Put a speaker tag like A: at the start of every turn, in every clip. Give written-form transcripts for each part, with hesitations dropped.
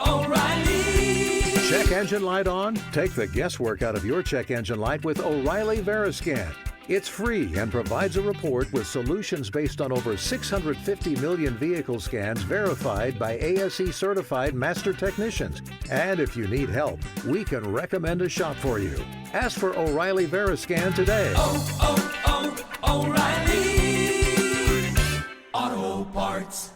A: O'Reilly.
B: Check engine light on? Take the guesswork out of your check engine light with O'Reilly Veriscan. It's free and provides a report with solutions based on over 650 million vehicle scans verified by ASE certified master technicians. And if you need help, we can recommend a shop for you. Ask for O'Reilly Veriscan today.
A: O'Reilly Auto Parts.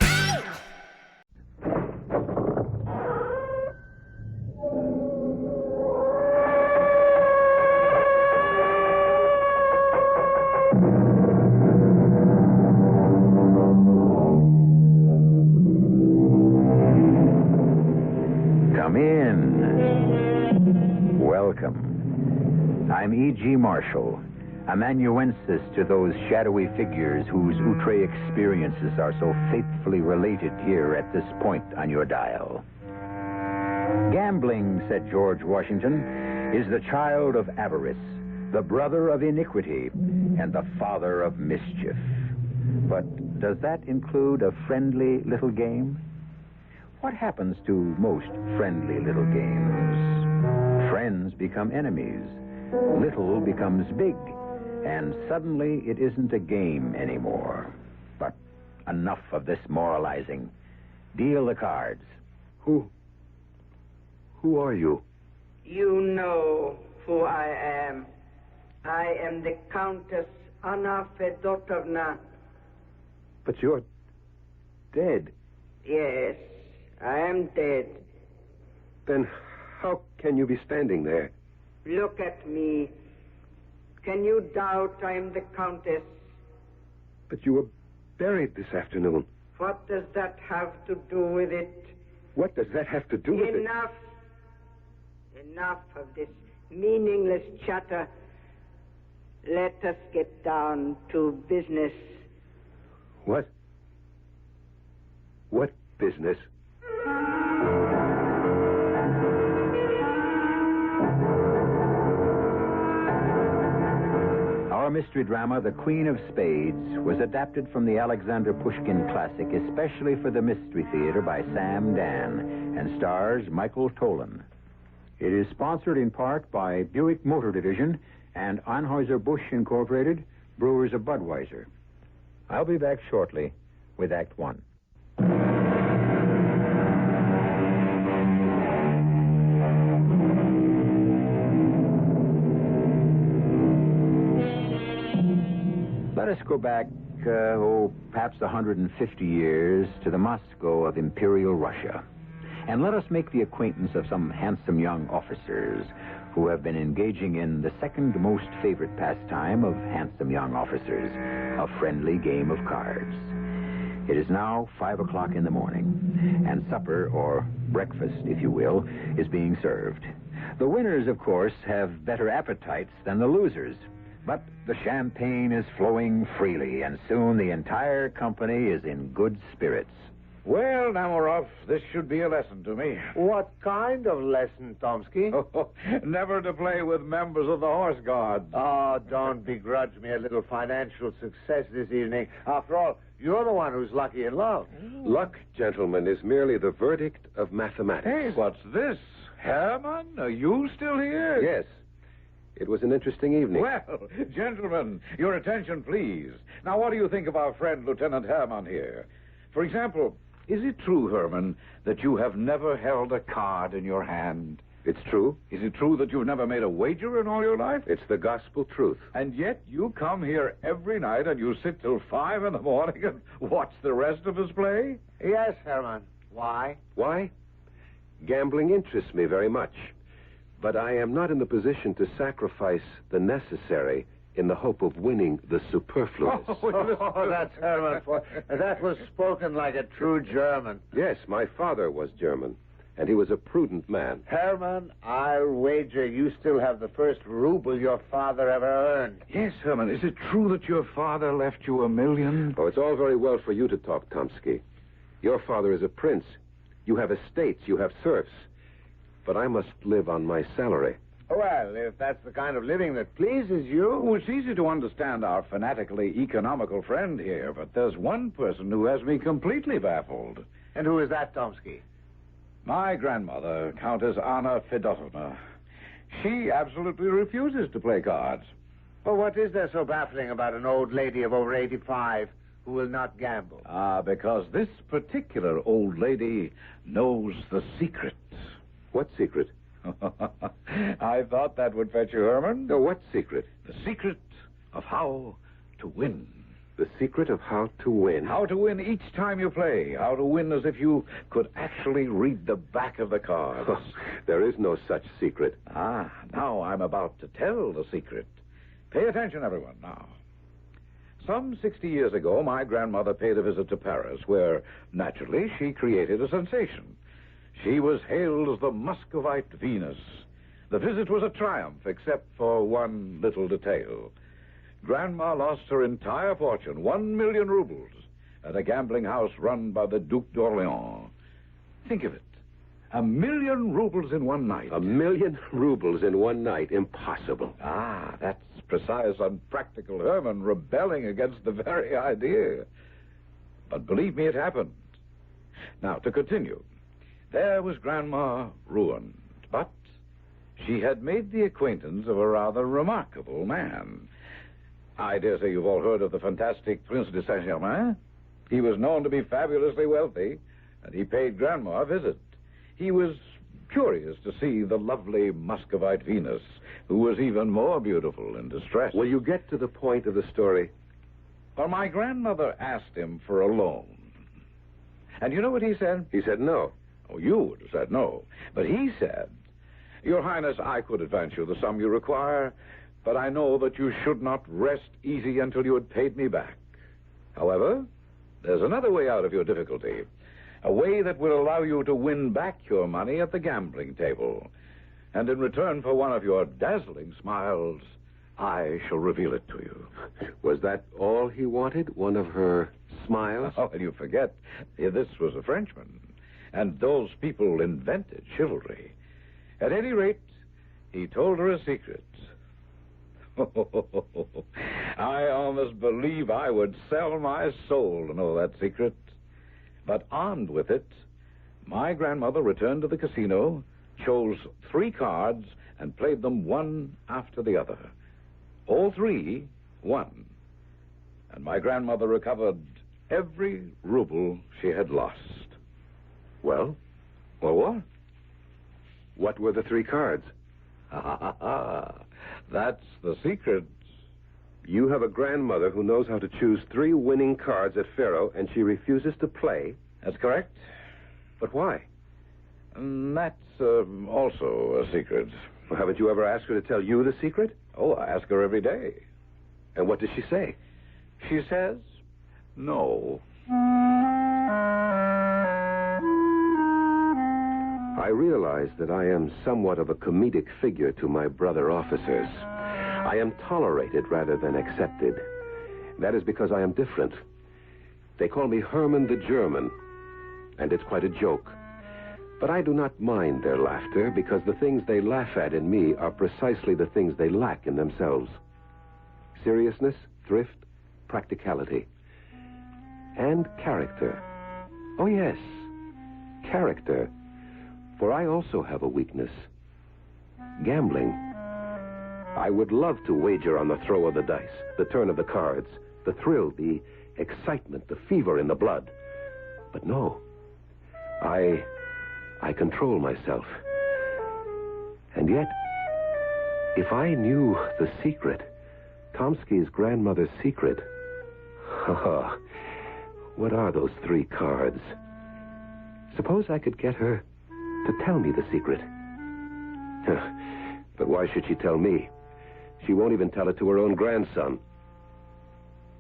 C: Come in. Welcome. I'm E.G. Marshall, amanuensis to those shadowy figures whose outre experiences are so faithfully related here at this point on your dial. Gambling, said George Washington, is the child of avarice, the brother of iniquity, and the father of mischief. But does that include a friendly little game? What happens to most friendly little games? Friends become enemies. Little becomes big. And suddenly it isn't a game anymore. But enough of this moralizing. Deal the cards.
D: Who are you?
E: You know who I am. I am the Countess Anna Fedotovna.
D: But you're dead.
E: Yes, I am dead.
D: Then how can you be standing there?
E: Look at me. Can you doubt I am the Countess?
D: But you were buried this afternoon.
E: What does that have to do with it?
D: What does that have to do with it?
E: Enough. Enough of this meaningless chatter. Let us get down to business.
D: What? What business?
C: Our mystery drama, The Queen of Spades, was adapted from the Alexander Pushkin classic, especially for the Mystery Theater by Sam Dan, and stars Michael Tolan. It is sponsored in part by Buick Motor Division and Anheuser-Busch Incorporated, Brewers of Budweiser. I'll be back shortly with Act One. Let us go back, perhaps 150 years to the Moscow of Imperial Russia. And let us make the acquaintance of some handsome young officers who have been engaging in the second most favorite pastime of handsome young officers, a friendly game of cards. It is now 5 o'clock in the morning, and supper, or breakfast, if you will, is being served. The winners, of course, have better appetites than the losers. But the champagne is flowing freely, and soon the entire company is in good spirits.
F: Well, Namarov, this should be a lesson to me.
G: What kind of lesson, Tomsky?
F: Never to play with members of the Horse Guards.
G: Oh, don't begrudge me a little financial success this evening. After all, you're the one who's lucky in love.
D: Luck, gentlemen, is merely the verdict of mathematics.
F: Hey, what's this? Herman, are you still here?
D: Yes. It was an interesting evening.
F: Well, gentlemen, your attention, please. Now, what do you think of our friend, Lieutenant Herman, here? For example, is it true, Herman, that you have never held a card in your hand?
D: It's true.
F: Is it true that you've never made a wager in all your life?
D: It's the gospel truth.
F: And yet you come here every night and you sit till 5 in the morning and watch the rest of us play?
G: Yes, Herman. Why?
D: Why? Gambling interests me very much. But I am not in the position to sacrifice the necessary in the hope of winning the superfluous.
G: Oh, that's Herman. That was spoken like a true German.
D: Yes, my father was German, and he was a prudent man.
G: Herman, I'll wager you still have the first ruble your father ever earned.
F: Yes, Herman. Is it true that your father left you $1 million?
D: Oh, it's all very well for you to talk, Tomsky. Your father is a prince. You have estates, you have serfs. But I must live on my salary.
G: Well, if that's the kind of living that pleases you...
F: Oh, it's easy to understand our fanatically economical friend here, but there's one person who has me completely baffled.
G: And who is that, Tomsky?
F: My grandmother, Countess Anna Fedotovna. She absolutely refuses to play cards.
G: Well, what is there so baffling about an old lady of over 85 who will not gamble?
F: Because this particular old lady knows the secret.
D: What secret?
F: I thought that would fetch you, Herman.
D: No, what secret?
F: The secret of how to win.
D: The secret of how to win.
F: How to win each time you play. How to win as if you could actually read the back of the cards.
D: Oh, there is no such secret.
F: Now I'm about to tell the secret. Pay attention, everyone, now. Some 60 years ago, my grandmother paid a visit to Paris, where, naturally, she created a sensation. She was hailed as the Muscovite Venus. The visit was a triumph, except for one little detail. Grandma lost her entire fortune, 1 million rubles, at a gambling house run by the Duc d'Orléans. Think of it. 1 million rubles in one night.
D: 1 million rubles in one night. Impossible.
F: That's precise, unpractical Herman rebelling against the very idea. But believe me, it happened. Now, to continue. There was Grandma ruined, but she had made the acquaintance of a rather remarkable man. I dare say you've all heard of the fantastic Prince de Saint-Germain. He was known to be fabulously wealthy, and he paid Grandma a visit. He was curious to see the lovely Muscovite Venus, who was even more beautiful in distress.
D: Will you get to the point of the story?
F: Well, my grandmother asked him for a loan. And you know what he said?
D: He said no.
F: Oh, you would have said no. But he said, Your Highness, I could advance you the sum you require, but I know that you should not rest easy until you had paid me back. However, there's another way out of your difficulty, a way that will allow you to win back your money at the gambling table. And in return for one of your dazzling smiles, I shall reveal it to you.
D: Was that all he wanted? One of her smiles?
F: Oh, and you forget, this was a Frenchman. And those people invented chivalry. At any rate, he told her a secret. I almost believe I would sell my soul to know that secret. But armed with it, my grandmother returned to the casino, chose 3 cards, and played them one after the other. All 3 won. And my grandmother recovered every ruble she had lost.
D: Well?
F: Well, what?
D: What were the 3 cards?
F: That's the secret.
D: You have a grandmother who knows how to choose 3 winning cards at Faro, and she refuses to play?
F: That's correct.
D: But why?
F: And that's also a secret.
D: Well, haven't you ever asked her to tell you the secret?
F: Oh, I ask her every day.
D: And what does she say?
F: She says, no.
D: I realize that I am somewhat of a comedic figure to my brother officers. I am tolerated rather than accepted. That is because I am different. They call me Herman the German, and it's quite a joke. But I do not mind their laughter, because the things they laugh at in me are precisely the things they lack in themselves. Seriousness, thrift, practicality. And character. Oh, yes, character. For I also have a weakness. Gambling. I would love to wager on the throw of the dice, the turn of the cards, the thrill, the excitement, the fever in the blood. But no. I control myself. And yet, if I knew the secret, Tomsky's grandmother's secret, what are those 3 cards? Suppose I could get her to tell me the secret. But why should she tell me? She won't even tell it to her own grandson.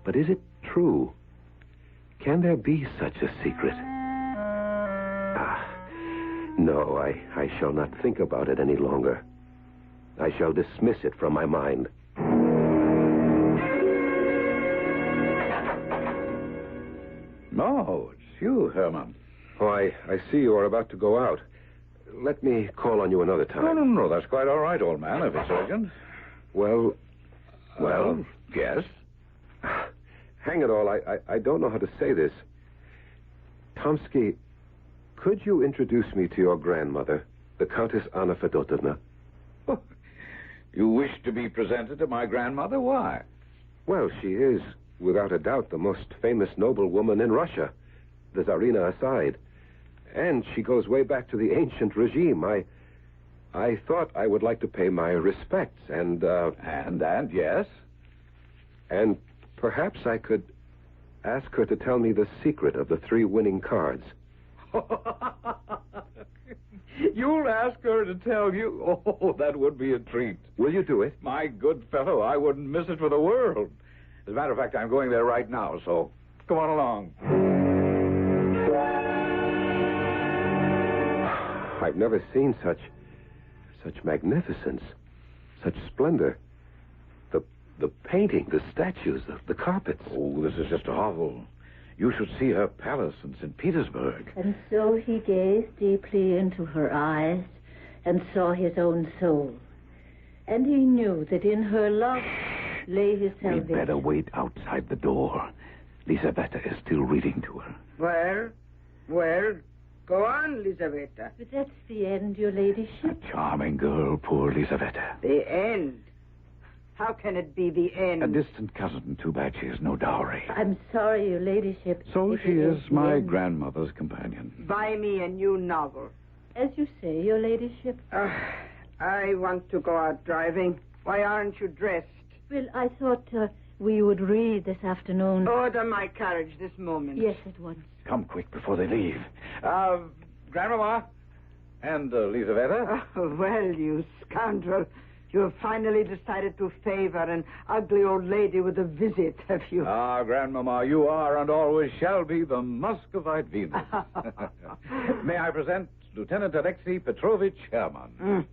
D: But is it true? Can there be such a secret? No, I shall not think about it any longer. I shall dismiss it from my mind.
F: No, it's you, Herman.
D: Oh, I see you are about to go out. Let me call on you another time.
F: No, that's quite all right, old man, if it's urgent.
D: Well,
F: Yes?
D: hang it all, I don't know how to say this. Tomsky, Could you introduce me to your grandmother, the Countess Anna Fedotovna?
F: You wish to be presented to my grandmother? Why?
D: Well, she is, without a doubt, the most famous noblewoman in Russia, the Tsarina aside. And she goes way back to the ancient regime. I thought I would like to pay my respects and,
F: And yes?
D: And perhaps I could ask her to tell me the secret of the 3 winning cards.
F: You'll ask her to tell you? Oh, that would be a treat.
D: Will you do it?
F: My good fellow, I wouldn't miss it for the world. As a matter of fact, I'm going there right now, so come on along.
D: I've never seen such magnificence, such splendor. The painting, the statues, the carpets.
F: Oh, this is just awful. You should see her palace in St. Petersburg.
H: And so he gazed deeply into her eyes and saw his own soul. And he knew that in her love lay his salvation.
F: We'd better wait outside the door. Lisaveta is still reading to her.
E: Well, go on, Lisaveta.
H: But that's the end, your ladyship.
F: A charming girl, poor Lisaveta.
E: The end? How can it be the end?
F: A distant cousin. Too bad she has no dowry.
H: I'm sorry, your ladyship.
F: So
H: It
F: she is
H: the
F: my
H: end.
F: grandmother's companion.
E: Buy me a new novel.
H: As you say, your ladyship.
E: I want to go out driving. Why aren't you dressed?
H: Well, I thought we would read this afternoon.
E: Order my carriage this moment.
H: Yes, at once.
F: Come quick before they leave. Grandmama and Lisaveta.
E: Oh, well, you scoundrel. You have finally decided to favor an ugly old lady with a visit, have you?
F: Ah, Grandmama, you are and always shall be the Muscovite Venus. May I present Lieutenant Alexei Petrovich Herman.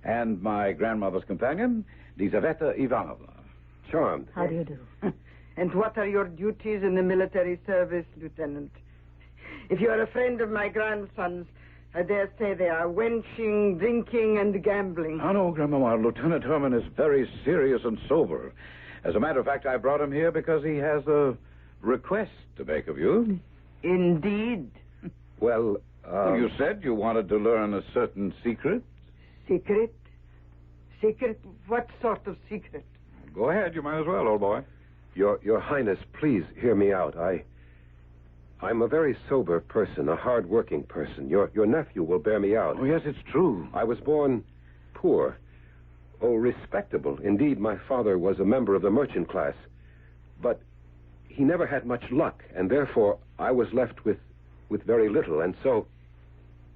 F: And my grandmother's companion, Lisaveta Ivanovna.
D: Charmed.
H: How do you do?
E: And what are your duties in the military service, Lieutenant? If you are a friend of my grandson's, I dare say they are wenching, drinking, and gambling.
F: Oh, no, Grandmama. Lieutenant Herman is very serious and sober. As a matter of fact, I brought him here because he has a request to make of you.
E: Indeed.
D: Well,
F: You said you wanted to learn a certain secret.
E: Secret? Secret? What sort of secret?
F: Go ahead. You might as well, old boy.
D: Your Highness, please hear me out. I'm a very sober person, a hard-working person. Your nephew will bear me out.
F: Oh, yes, it's true.
D: I was born poor. Oh, respectable. Indeed, my father was a member of the merchant class. But he never had much luck, and therefore I was left with very little, and so...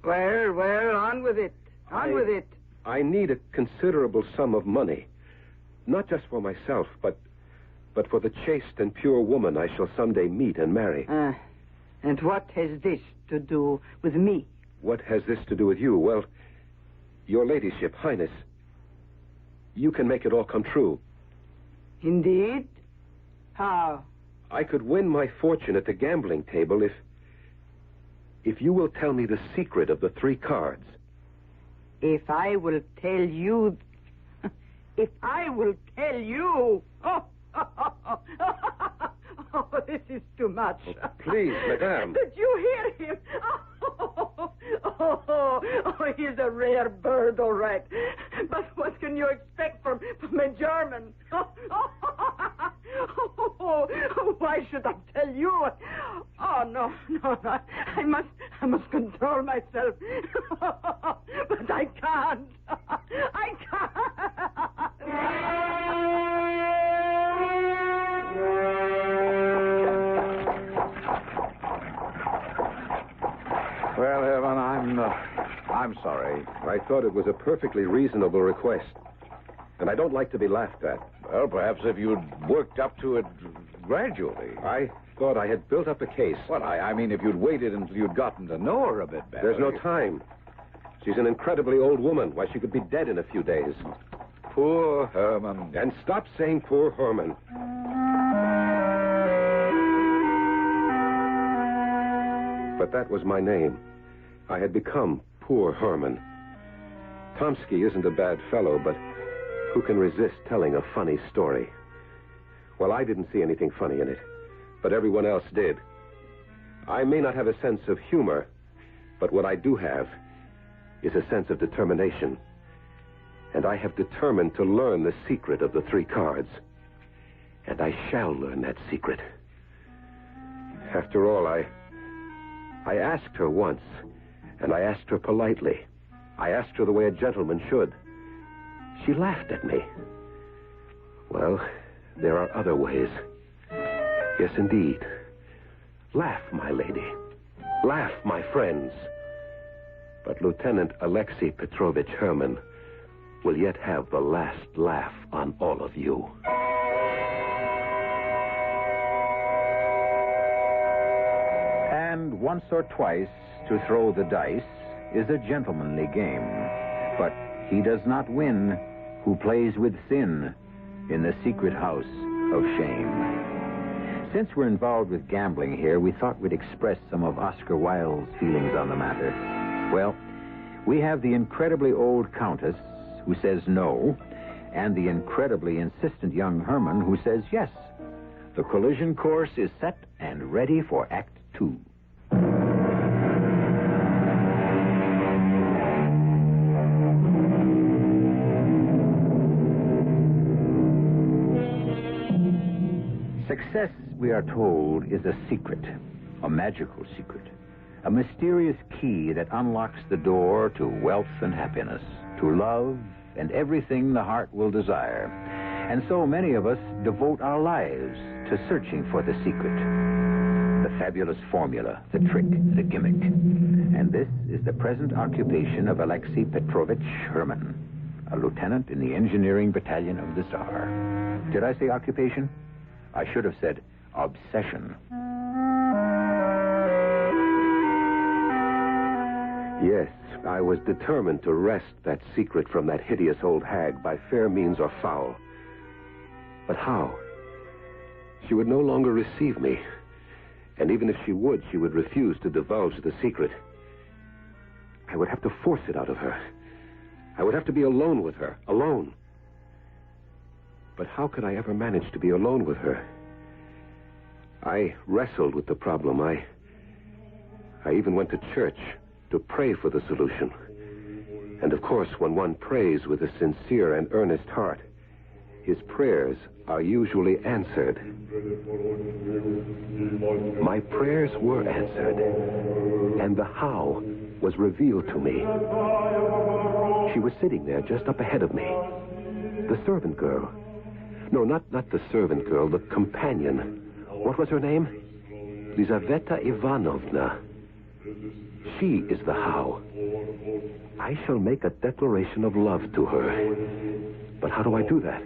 E: Well, on with it. On with it.
D: I need a considerable sum of money. Not just for myself, but for the chaste and pure woman I shall someday meet and marry.
E: And what has this to do with me?
D: What has this to do with you? Well, your ladyship, Highness, you can make it all come true.
E: Indeed? How?
D: I could win my fortune at the gambling table if you will tell me the secret of the 3 cards.
E: If I will tell you... If I will tell you... Oh, this is too much.
D: Oh, please, madame.
E: Did you hear him? Oh, he's a rare bird, all right. But what can you expect from a German? Why should I tell you? Oh, no. I must control myself. But I can't. I can't.
F: Well, Herman, I'm sorry.
D: I thought it was a perfectly reasonable request. And I don't like to be laughed at.
F: Well, perhaps if you'd worked up to it gradually.
D: I thought I had built up a case.
F: Well, I mean, if you'd waited until you'd gotten to know her a bit better.
D: There's no time. She's an incredibly old woman. Why, she could be dead in a few days.
F: Poor Herman.
D: And stop saying poor Herman. But that was my name. I had become poor Herman. Tomsky isn't a bad fellow, but who can resist telling a funny story? Well, I didn't see anything funny in it, but everyone else did. I may not have a sense of humor, But what I do have is a sense of determination. And I have determined to learn the secret of the 3 cards. And I shall learn that secret. After all, I asked her once, and I asked her politely. I asked her the way a gentleman should. She laughed at me. Well, there are other ways. Yes, indeed. Laugh, my lady. Laugh, my friends. But Lieutenant Alexei Petrovich Herman will yet have the last laugh on all of you.
C: And once or twice to throw the dice is a gentlemanly game. But he does not win who plays with sin in the secret house of shame. Since we're involved with gambling here, we thought we'd express some of Oscar Wilde's feelings on the matter. Well, we have the incredibly old Countess who says no, and the incredibly insistent young Herman who says yes. The collision course is set and ready for Act 2. Success, we are told, is a secret, a magical secret, a mysterious key that unlocks the door to wealth and happiness, to love and everything the heart will desire. And so many of us devote our lives to searching for the secret, the fabulous formula, the trick, the gimmick. And this is the present occupation of Alexei Petrovich Herman, a lieutenant in the engineering battalion of the Tsar. Did I say occupation? I should have said obsession.
D: Yes, I was determined to wrest that secret from that hideous old hag by fair means or foul. But how? She would no longer receive me. And even if she would refuse to divulge the secret. I would have to force it out of her. I would have to be alone with her, alone. But how could I ever manage to be alone with her? I wrestled with the problem. I even went to church to pray for the solution. And of course, when one prays with a sincere and earnest heart, his prayers are usually answered. My prayers were answered, and the how was revealed to me. She was sitting there just up ahead of me. The servant girl. No, not the servant girl, the companion. What was her name? Lizaveta Ivanovna. She is the how. I shall make a declaration of love to her. But how do I do that?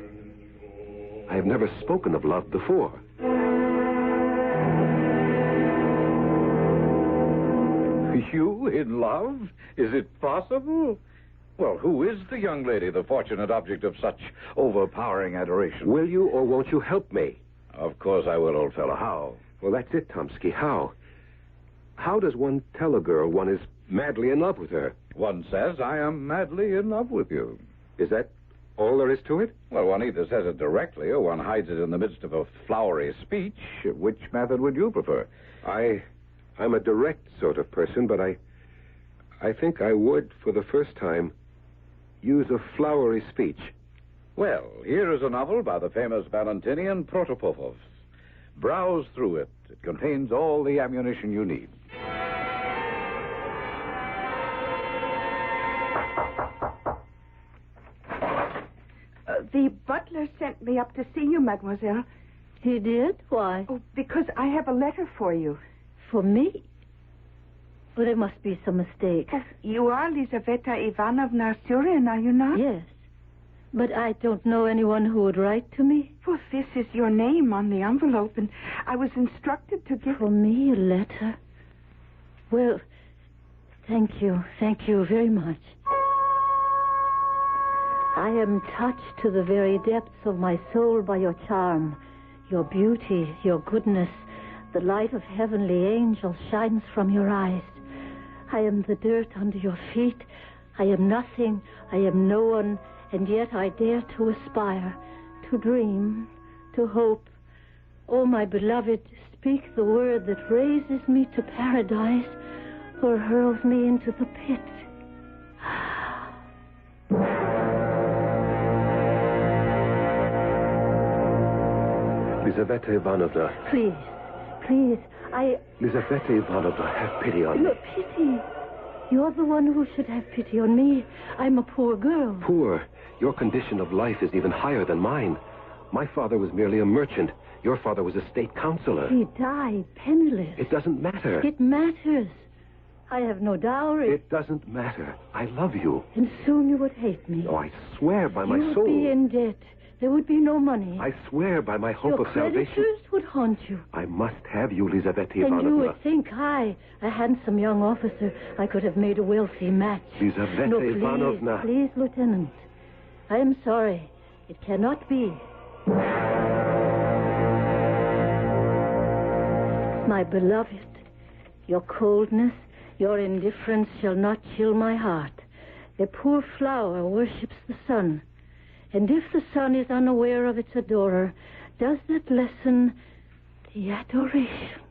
D: I have never spoken of love before.
F: You in love? Is it possible? Well, who is the young lady, the fortunate object of such overpowering adoration?
D: Will you or won't you help me?
F: Of course I will, old fellow. How?
D: Well, that's it, Tomsky. How? How does one tell a girl one is madly in love with her?
F: One says, I am madly in love with you.
D: Is that all there is to it?
F: Well, one either says it directly or one hides it in the midst of a flowery speech. Which method would you prefer?
D: I'm a direct sort of person, but I think I would, for the first time, use a flowery speech.
F: Well, here is a novel by the famous Valentinian Protopopov. Browse through it. It contains all the ammunition you need.
E: The butler sent me up to see you, mademoiselle.
H: He did? Why?
E: Oh, because I have a letter for you.
H: For me? Well, there must be some mistake.
E: Oh, you are Lizaveta Ivanovna Surin, are you not?
H: Yes. But I don't know anyone who would write to me.
E: Well, this is your name on the envelope, and I was instructed to give...
H: For me, a letter? Well, thank you. Thank you very much. I am touched to the very depths of my soul by your charm, your beauty, your goodness. The light of heavenly angels shines from your eyes. I am the dirt under your feet. I am nothing. I am no one. And yet I dare to aspire, to dream, to hope. Oh, my beloved, speak the word that raises me to paradise. or hurls me into the pit.
D: Lizaveta Ivanovna.
H: Please,
D: Lizaveta Ivanovna, have pity on me.
H: No, pity. You're the one who should have pity on me. I'm a poor girl.
D: Poor? Your condition of life is even higher than mine. My father was merely a merchant. Your father was a state councilor.
H: He died penniless.
D: It doesn't matter.
H: It matters. I have no dowry.
D: It doesn't matter. I love you.
H: And soon you would hate me.
D: Oh, I swear by my
H: You
D: soul.
H: would be in debt. There would be no money.
D: I swear by my hope
H: Your
D: of salvation.
H: creditors would haunt you.
D: I must have you, Lizaveta
H: And
D: Ivanovna.
H: you would think I, a handsome young officer, I could have made a wealthy match.
D: Lizaveta
H: No, please,
D: Ivanovna.
H: please, Lieutenant. I am sorry. It cannot be. My beloved, your coldness, your indifference shall not chill my heart. A poor flower worships the sun. And if the sun is unaware of its adorer, does that lessen the adoration?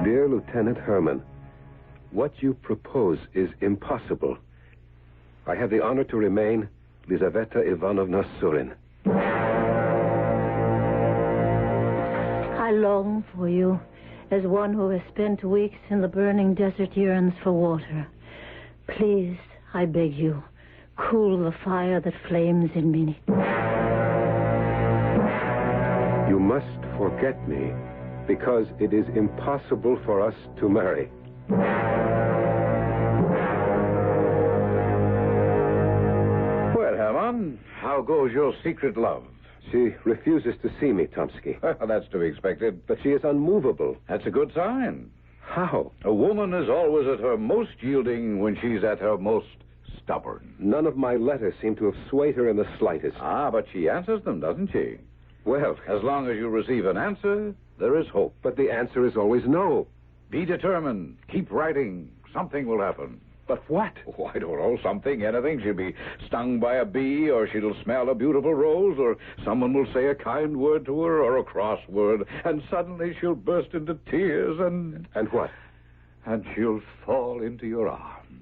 D: Dear Lieutenant Herman, what you propose is impossible. I have the honor to remain Lizaveta Ivanovna Surin.
H: I long for you, as one who has spent weeks in the burning desert yearns for water. Please, I beg you, cool the fire that flames in me.
D: You must forget me, because it is impossible for us to marry.
F: Well, Herman, how goes your secret love?
D: She refuses to see me, Tomsky.
F: That's to be expected.
D: But she is unmovable.
F: That's a good sign.
D: How?
F: A woman is always at her most yielding when she's at her most stubborn.
D: None of my letters seem to have swayed her in the slightest.
F: Ah, but she answers them, doesn't she?
D: Well,
F: As long as you receive an answer, there is hope.
D: but the answer is always no.
F: Be determined. Keep writing. Something will happen.
D: But what?
F: Oh, I don't know, something, anything. She'll be stung by a bee, or she'll smell a beautiful rose, or someone will say a kind word to her, or a cross word, and suddenly she'll burst into tears, and
D: And what?
F: she'll fall into your arms.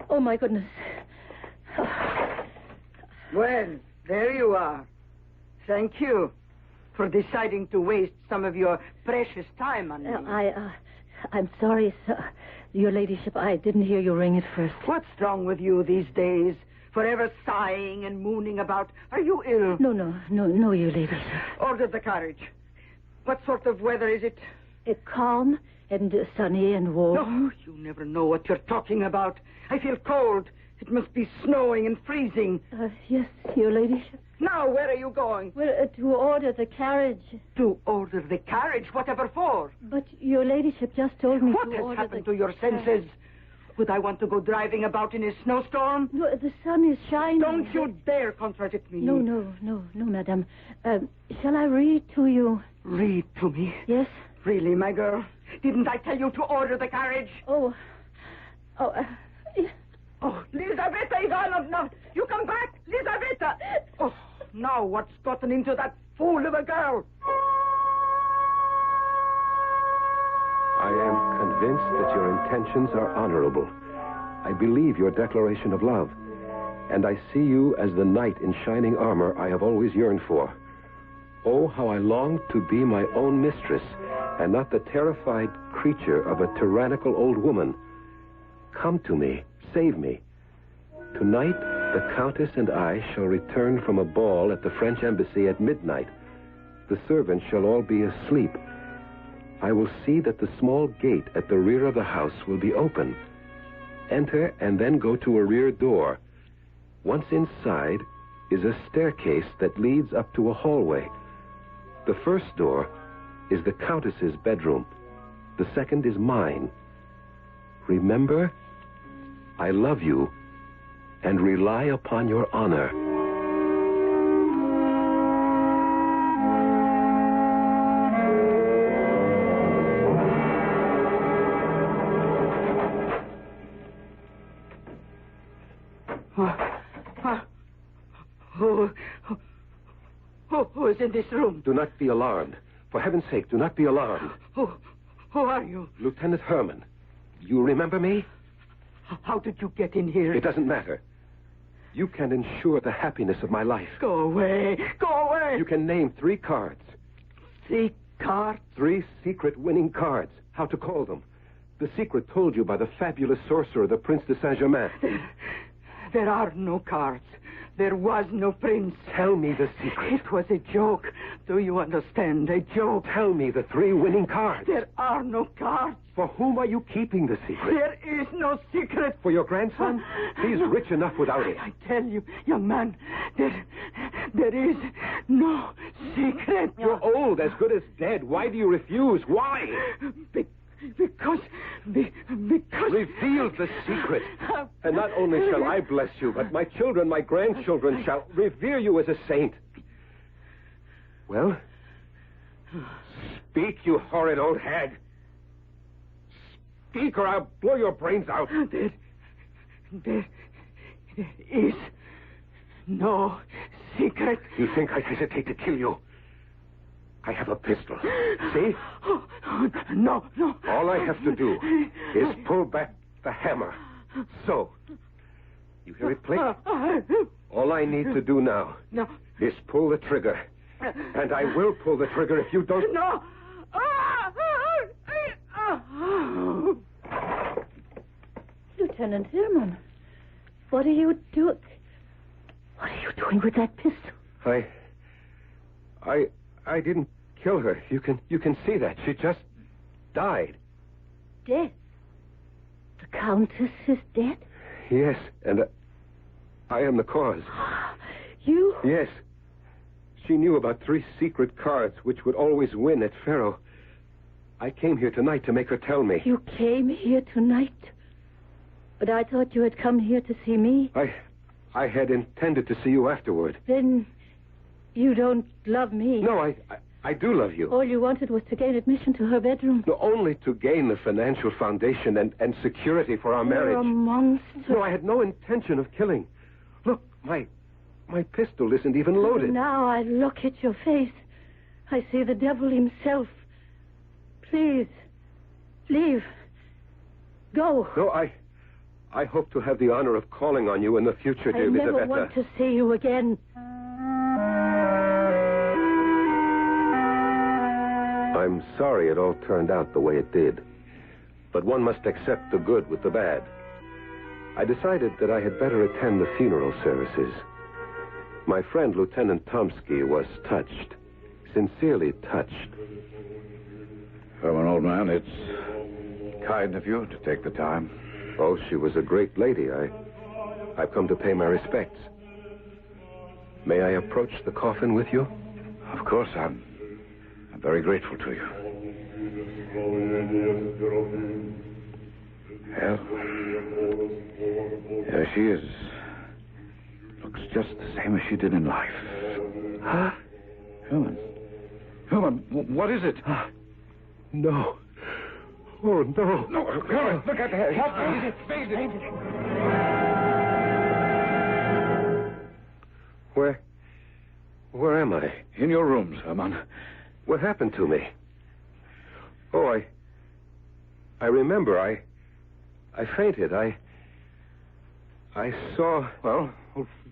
H: Oh, my goodness.
E: Well, there you are. Thank you for deciding to waste some of your precious time on me.
H: I'm sorry, sir. Your ladyship, I didn't hear you ring at first.
E: What's wrong with you these days? Forever sighing and mooning about. Are you ill?
H: No, your ladyship.
E: Order the carriage. What sort of weather is it?
H: Calm and sunny and warm.
E: No, you never know what you're talking about. I feel cold. It must be snowing and freezing.
H: Yes, your ladyship.
E: Now, where are you going?
H: Well, to order the carriage.
E: To order the carriage? Whatever for?
H: But your ladyship just told me
E: What
H: to
E: has
H: order
E: happened
H: the
E: to your senses? Would I want to go driving about in a snowstorm?
H: No, the sun is shining.
E: Don't you dare contradict me.
H: No, madam. Shall I read to you?
E: Read to me.
H: Yes?
E: Really, my girl? Didn't I tell you to order the carriage?
H: Oh,
E: Oh, Lizaveta Ivanovna! You come back! Lizaveta! Oh, now what's gotten into that fool of a girl?
D: I am convinced that your intentions are honorable. I believe your declaration of love. And I see you as the knight in shining armor I have always yearned for. Oh, how I long to be my own mistress, and not the terrified creature of a tyrannical old woman. Come to me. Save me. Tonight, the Countess and I shall return from a ball at the French embassy at midnight. The servants shall all be asleep. I will see that the small gate at the rear of the house will be open. Enter and then go to a rear door. Once inside is a staircase that leads up to a hallway. The first door is the Countess's bedroom. The second is mine. Remember, I love you, and rely upon your honor.
E: Who is in this room?
D: Do not be alarmed. For heaven's sake, do not be alarmed.
E: Who are you?
D: Lieutenant Herman. You remember me?
E: How did you get in here?
D: It doesn't matter. You can ensure the happiness of my life.
E: Go away. Go away.
D: You can name 3 cards.
E: 3 cards?
D: 3 secret winning cards. How to call them. The secret told you by the fabulous sorcerer, the Prince de Saint-Germain.
E: There are no cards. There was no prince.
D: Tell me the secret.
E: It was a joke. Do you understand? A joke.
D: Tell me the 3 winning cards.
E: There are no cards.
D: For whom are you keeping the secret?
E: There is no secret.
D: For your grandson? He's rich enough without it.
E: I tell you, young man, there is no secret.
D: You're old, as good as dead. Why do you refuse? Why?
E: Because...
D: Reveal the secret. And not only shall I bless you, but my children, my grandchildren shall revere you as a saint. Well? Speak, you horrid old hag. Speak, or I'll blow your brains out.
E: There is no secret.
D: You think I hesitate to kill you? I have a pistol. See?
E: No.
D: All I have to do is pull back the hammer. So. You hear it click? All I need to do now is pull the trigger. And I will pull the trigger if you don't...
E: No!
H: Lieutenant Herman, what are you doing? What are you doing with that pistol?
D: I didn't kill her. You can see that. She just died.
H: Dead? The Countess is dead?
D: Yes, and I am the cause.
H: You?
D: Yes. She knew about 3 secret cards which would always win at Faro. I came here tonight to make her tell me.
H: You came here tonight? But I thought you had come here to see me.
D: I had intended to see you afterward.
H: Then you don't love me.
D: No, I do love you.
H: All you wanted was to gain admission to her bedroom.
D: No, only to gain the financial foundation and security for our marriage.
H: You're a monster.
D: No, I had no intention of killing. Look, my pistol isn't even loaded.
H: Now I look at your face. I see the devil himself. Please, leave. Go.
D: No, I hope to have the honor of calling on you in the future, dear
H: I never
D: Lisabetta.
H: want to see you again.
D: I'm sorry it all turned out the way it did. But one must accept the good with the bad. I decided that I had better attend the funeral services. My friend, Lieutenant Tomsky, was touched. Sincerely touched.
F: Herman, old man, it's kind of you to take the time.
D: Oh, she was a great lady. I've come to pay my respects. May I approach the coffin with you?
F: Of course, I'm very grateful to you. Well, there she is. Looks just the same as she did in life. Huh? Herman, what is it?
D: No. Oh, no.
F: No, Herman, look at her. Help me. Spades.
D: Where am I?
F: In your rooms, Herman.
D: What happened to me? Oh, I remember. I fainted. I saw...
F: Well,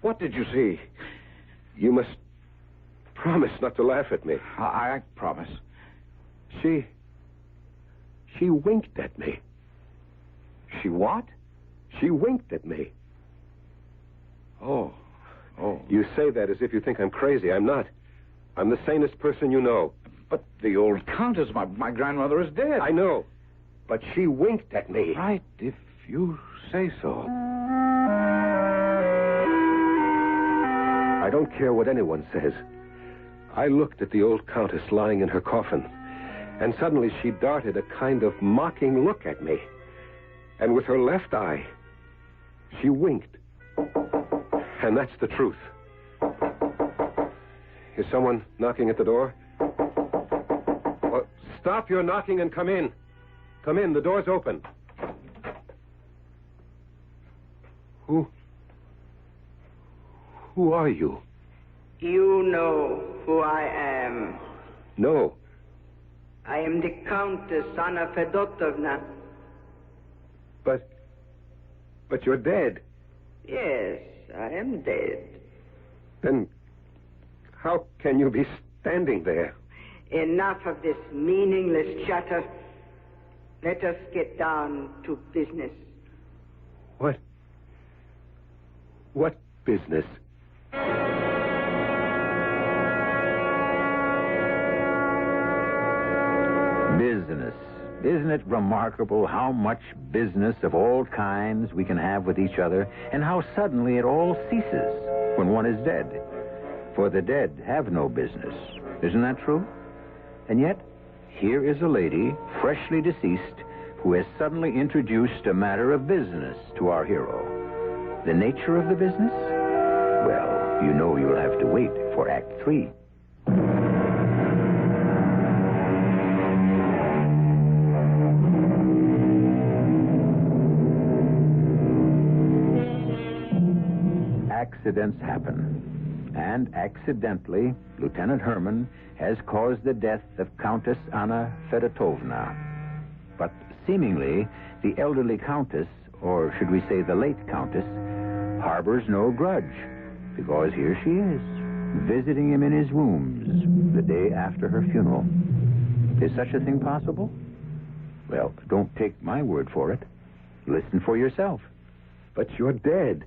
F: what did you see?
D: You must promise not to laugh at me.
F: I promise.
D: She winked at me.
F: She what?
D: She winked at me.
F: Oh.
D: You say that as if you think I'm crazy. I'm not. I'm the sanest person you know.
F: But the old Countess, my grandmother, is dead.
D: I know. But she winked at me.
F: Right, if you say so.
D: I don't care what anyone says. I looked at the old Countess lying in her coffin, and suddenly she darted a kind of mocking look at me. And with her left eye, she winked. And that's the truth. Is someone knocking at the door? Well, stop your knocking and come in. Come in, the door's open. Who are you?
E: You know who I am.
D: No.
E: I am the Countess Anna Fedotovna.
D: But you're dead.
E: Yes, I am dead.
D: Then how can you be standing there?
E: Enough of this meaningless chatter. Let us get down to business.
D: What business?
C: Business. Isn't it remarkable how much business of all kinds we can have with each other, and how suddenly it all ceases when one is dead? For the dead have no business. Isn't that true? And yet, here is a lady, freshly deceased, who has suddenly introduced a matter of business to our hero. The nature of the business? Well, you know you'll have to wait for Act 3. Accidents happen. And accidentally, Lieutenant Herman has caused the death of Countess Anna Fedotovna. But seemingly, the elderly Countess, or should we say the late Countess, harbors no grudge, because here she is, visiting him in his rooms the day after her funeral. Is such a thing possible? Well, don't take my word for it. Listen for yourself.
D: But you're dead.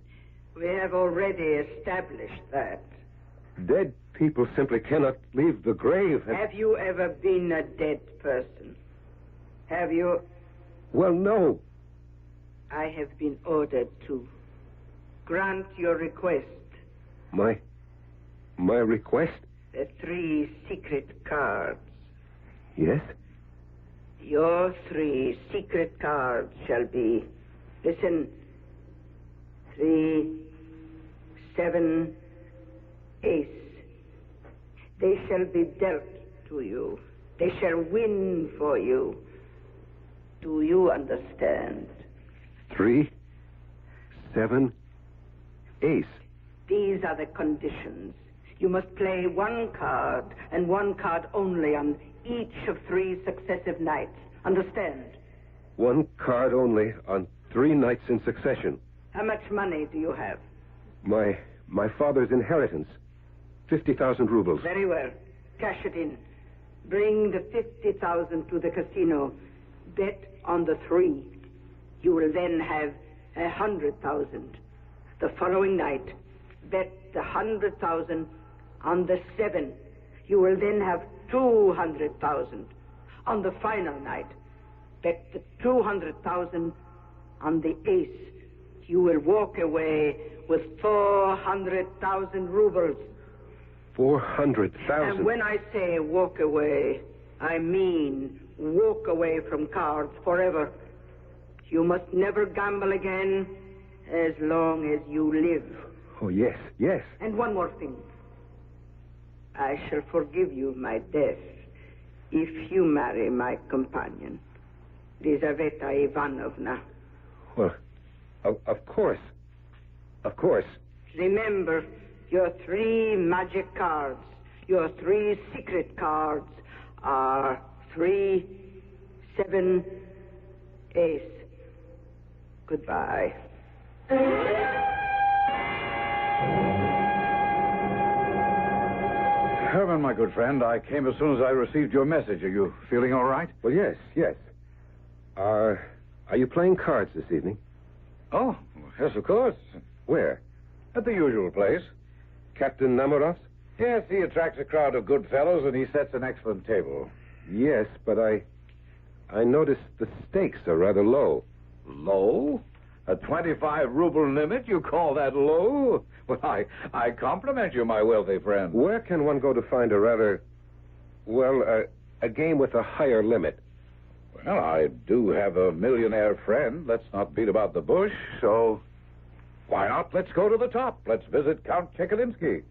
E: We have already established that.
D: Dead people simply cannot leave the grave.
E: Have you ever been a dead person? Have you?
D: Well, no.
E: I have been ordered to grant your request.
D: My request?
E: The 3 secret cards.
D: Yes?
E: Your 3 secret cards shall be, listen, 3, 7, ace. They shall be dealt to you. They shall win for you. Do you understand?
D: 3, 7, ace.
E: These are the conditions. You must play 1 card, and 1 card only on each of 3 successive nights. Understand?
D: 1 card only on 3 nights in succession.
E: How much money do you have?
D: My father's inheritance. 50,000 rubles.
E: Very well. Cash it in. Bring the 50,000 to the casino. Bet on the 3. You will then have 100,000. The following night, bet the 100,000 on the 7. You will then have 200,000. On the final night, bet the 200,000 on the ace. You will walk away with 400,000 rubles.
D: 400,000?
E: And when I say walk away, I mean walk away from cards forever. You must never gamble again as long as you live.
D: Oh, yes, yes.
E: And one more thing. I shall forgive you my death if you marry my companion, Lizaveta Ivanovna.
D: Well, of course. Of course.
E: Remember, your 3 magic cards, your 3 secret cards are 3, 7, ace. Goodbye.
F: Herman, my good friend, I came as soon as I received your message. Are you feeling all right?
D: Well, yes, yes. Are you playing cards this evening?
F: Oh, yes, of course.
D: Where?
F: At the usual place.
D: Captain Namarov's?
F: Yes, he attracts a crowd of good fellows, and he sets an excellent table.
D: Yes, but I noticed the stakes are rather low.
F: Low? A 25-ruble limit? You call that low? Well, I compliment you, my wealthy friend.
D: Where can one go to find a game with a higher limit?
F: Well, I do have a millionaire friend. Let's not beat about the bush, so why not? Let's go to the top. Let's visit Count Chekalinsky.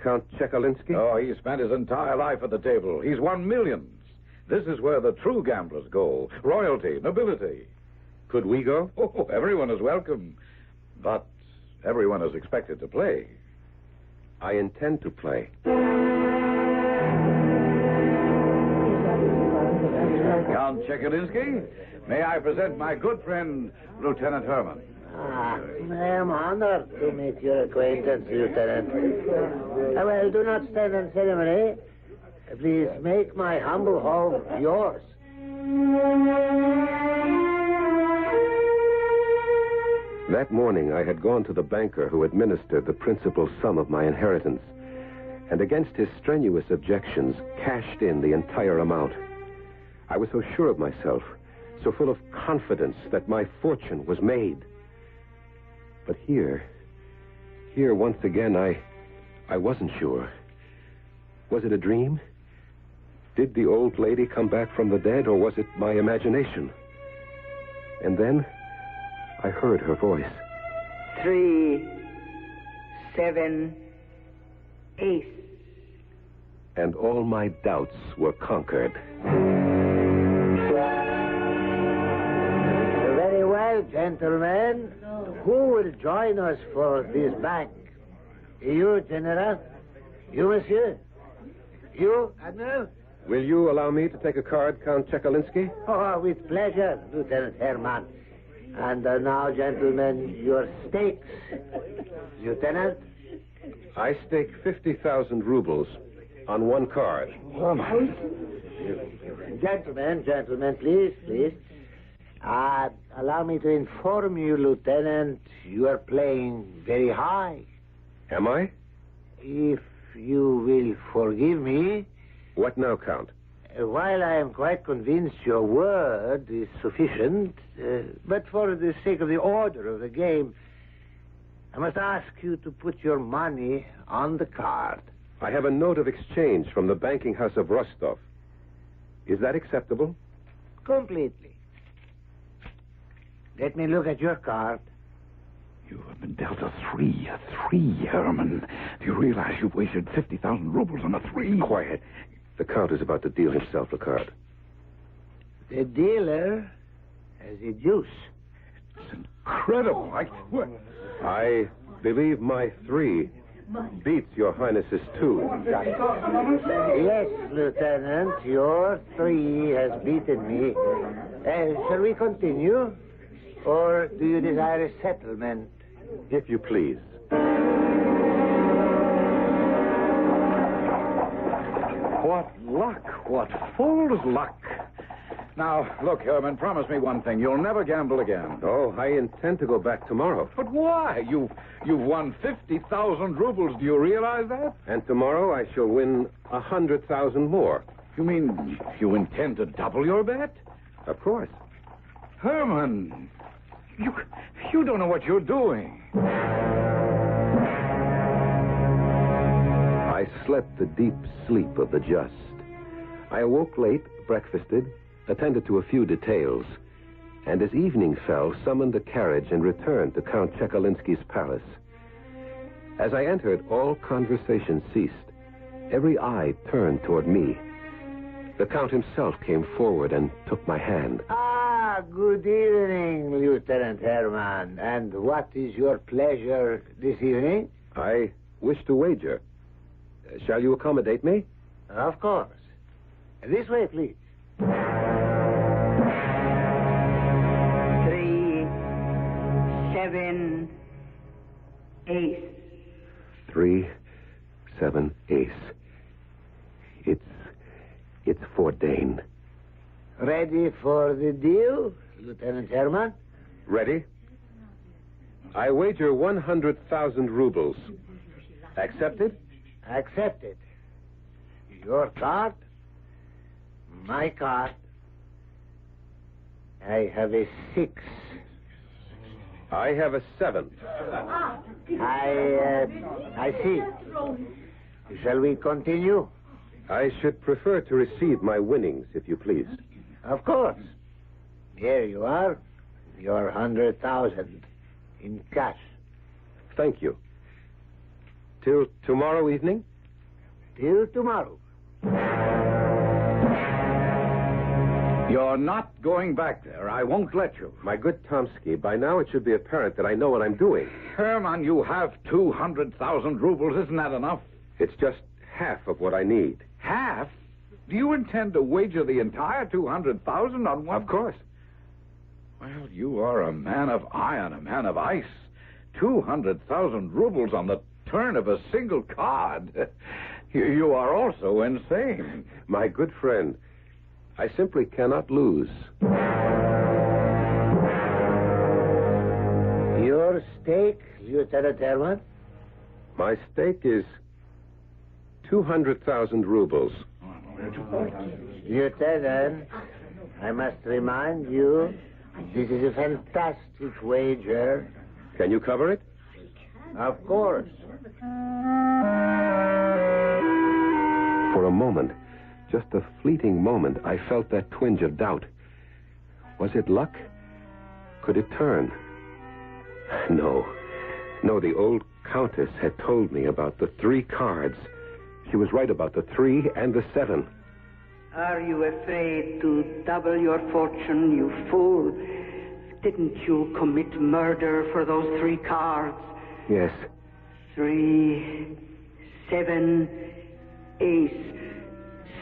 D: Count Chekalinsky?
F: Oh, he spent his entire life at the table. He's won millions. This is where the true gamblers go. Royalty, nobility.
D: Could we go?
F: Oh, everyone is welcome. But everyone is expected to play.
D: I intend to play.
F: Count Chekalinsky, may I present my good friend, Lieutenant Herman.
G: I am honored to make your acquaintance, Lieutenant. Well, do not stand on ceremony. Please make my humble home yours.
D: That morning, I had gone to the banker who administered the principal sum of my inheritance, and against his strenuous objections, cashed in the entire amount. I was so sure of myself, so full of confidence that my fortune was made. But here once again, I wasn't sure. Was it a dream? Did the old lady come back from the dead, or was it my imagination? And then I heard her voice.
E: 3, 7, ace.
D: And all my doubts were conquered.
G: Very well, gentlemen. Who will join us for this bank? You, General? You, Monsieur? You, Admiral?
D: Will you allow me to take a card, Count Chekalinsky?
G: Oh, with pleasure, Lieutenant Herman. And now, gentlemen, your stakes. Lieutenant?
D: I stake 50,000 rubles on one card.
G: Oh, my. Gentlemen, please. Allow me to inform you, Lieutenant, you are playing very high.
D: Am I?
G: If you will forgive me.
D: What now, Count?
G: While I am quite convinced your word is sufficient, but for the sake of the order of the game, I must ask you to put your money on the card.
D: I have a note of exchange from the banking house of Rostov. Is that acceptable?
G: Completely. Let me look at your card.
F: You have been dealt a 3, Herman. Do you realize you've wasted 50,000 rubles on a 3?
D: Quiet. The Count is about to deal himself a card.
G: The dealer has a deuce.
F: It's incredible.
D: I believe my 3 beats your Highness's 2.
G: Yes, Lieutenant, your 3 has beaten me. Shall we continue? Or do you desire a settlement?
D: If you please.
F: What luck. What fool's luck. Now, look, Herman, promise me one thing. You'll never gamble again.
D: Oh, I intend to go back tomorrow.
F: But why? You've won 50,000 rubles. Do you realize that?
D: And tomorrow I shall win 100,000 more.
F: You mean you intend to double your bet?
D: Of course.
F: Herman, you don't know what you're doing.
D: I slept the deep sleep of the just. I awoke late, breakfasted, attended to a few details, and as evening fell, summoned a carriage and returned to Count Chekalinsky's palace. As I entered, all conversation ceased. Every eye turned toward me. The Count himself came forward and took my hand.
G: Good evening, Lieutenant Herman. And what is your pleasure this evening?
D: I wish to wager. Shall you accommodate me?
G: Of course. This way, please.
E: 3, 7, ace.
D: 3, 7, ace. It's foreordained.
G: Ready for the deal, Lieutenant Herman?
D: Ready? I wager 100,000 rubles. Accepted?
G: Accepted. Your card, my card. I have a 6.
D: I have a 7.
G: I see. Shall we continue?
D: I should prefer to receive my winnings, if you please.
G: Of course. Here you are. Your 100,000 in cash.
D: Thank you. Till tomorrow evening?
G: Till tomorrow.
F: You're not going back there. I won't let you.
D: My good Tomsky, by now it should be apparent that I know what I'm doing.
F: Herman, you have 200,000 rubles. Isn't that enough?
D: It's just half of what I need.
F: Half? Do you intend to wager the entire 200,000 on one?
D: Of course.
F: Well, you are a man of iron, a man of ice. 200,000 rubles on the turn of a single card. You are also insane.
D: My good friend, I simply cannot lose.
G: Your stake, Lieutenant Herman?
D: My stake is 200,000 rubles.
G: Lieutenant, I must remind you, this is a fantastic wager.
D: Can you cover it?
G: Of course.
D: For a moment, just a fleeting moment, I felt that twinge of doubt. Was it luck? Could it turn? No, the old Countess had told me about the 3 cards. She was right about the 3 and the 7.
E: Are you afraid to double your fortune, you fool? Didn't you commit murder for those 3 cards?
D: Yes.
E: 3, 7, ace.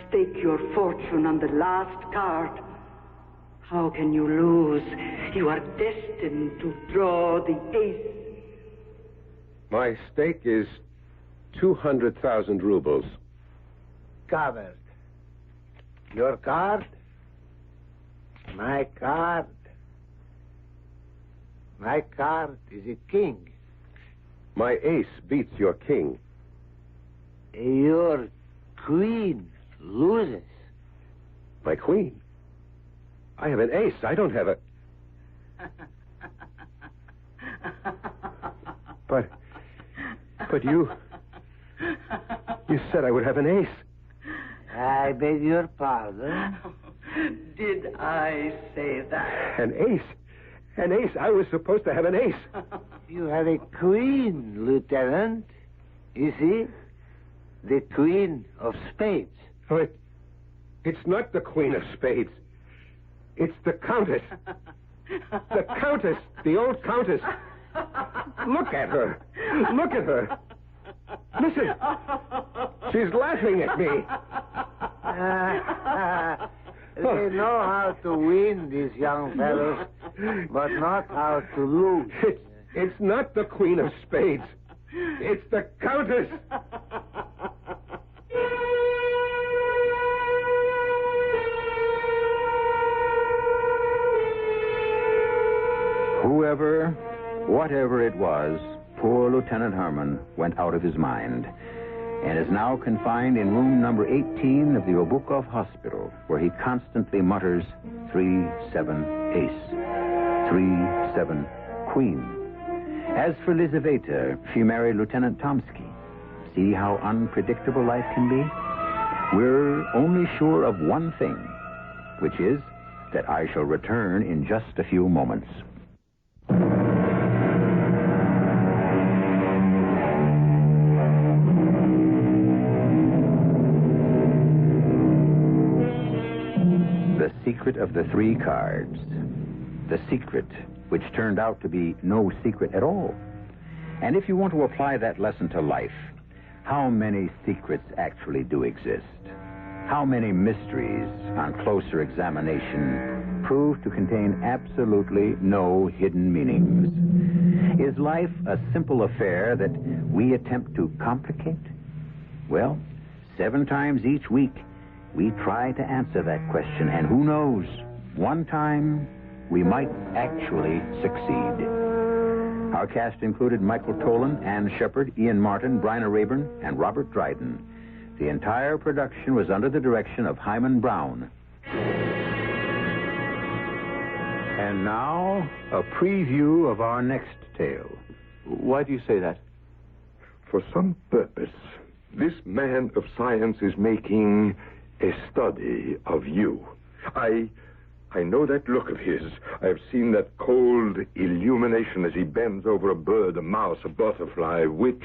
E: Stake your fortune on the last card. How can you lose? You are destined to draw the ace.
D: My stake is 200,000 rubles.
G: Covered. Your card? My card. My card is a king.
D: My ace beats your king.
G: Your queen loses.
D: My queen? I have an ace. I don't have a... But you said I would have an ace.
G: I beg your pardon.
E: Did I say that?
D: An ace? An ace? I was supposed to have an ace.
G: You have a queen, Lieutenant. You see? The Queen of Spades.
D: Oh, it's not the Queen of Spades. It's the Countess. The Countess. The old Countess. Look at her. Look at her. Listen. She's laughing at me.
G: They know how to win, these young fellows, but not how to lose.
D: It's not the Queen of Spades. It's the Countess.
C: Whoever, whatever it was, poor Lieutenant Herman went out of his mind and is now confined in room number 18 of the Obukov Hospital, where he constantly mutters 3-7 ace, 3-7 queen. As for Lizaveta, she married Lieutenant Tomsky. See how unpredictable life can be? We're only sure of one thing, which is that I shall return in just a few moments. The secret of the 3 cards. The secret which turned out to be no secret at all. And if you want to apply that lesson to life, how many secrets actually do exist? How many mysteries, on closer examination, prove to contain absolutely no hidden meanings? Is life a simple affair that we attempt to complicate? Well, 7 times each week, we try to answer that question, and who knows, one time we might actually succeed. Our cast included Michael Tolan, Ann Shepard, Ian Martin, Bryna Rayburn, and Robert Dryden. The entire production was under the direction of Hyman Brown. And now, a preview of our next tale.
I: Why do you say that?
J: For some purpose, this man of science is making a study of you. I know that look of his. I have seen that cold illumination as he bends over a bird, a mouse, a butterfly, which,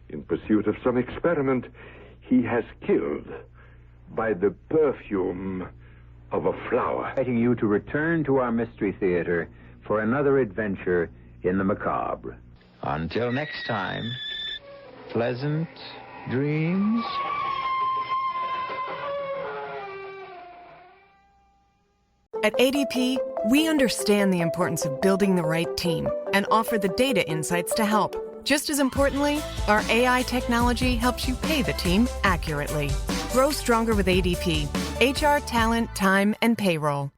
J: in pursuit of some experiment, he has killed by the perfume of a flower.
C: Inviting you to return to our Mystery Theater for another adventure in the macabre. Until next time, pleasant dreams.
K: At ADP, we understand the importance of building the right team and offer the data insights to help. Just as importantly, our AI technology helps you pay the team accurately. Grow stronger with ADP: HR, talent, time, and payroll.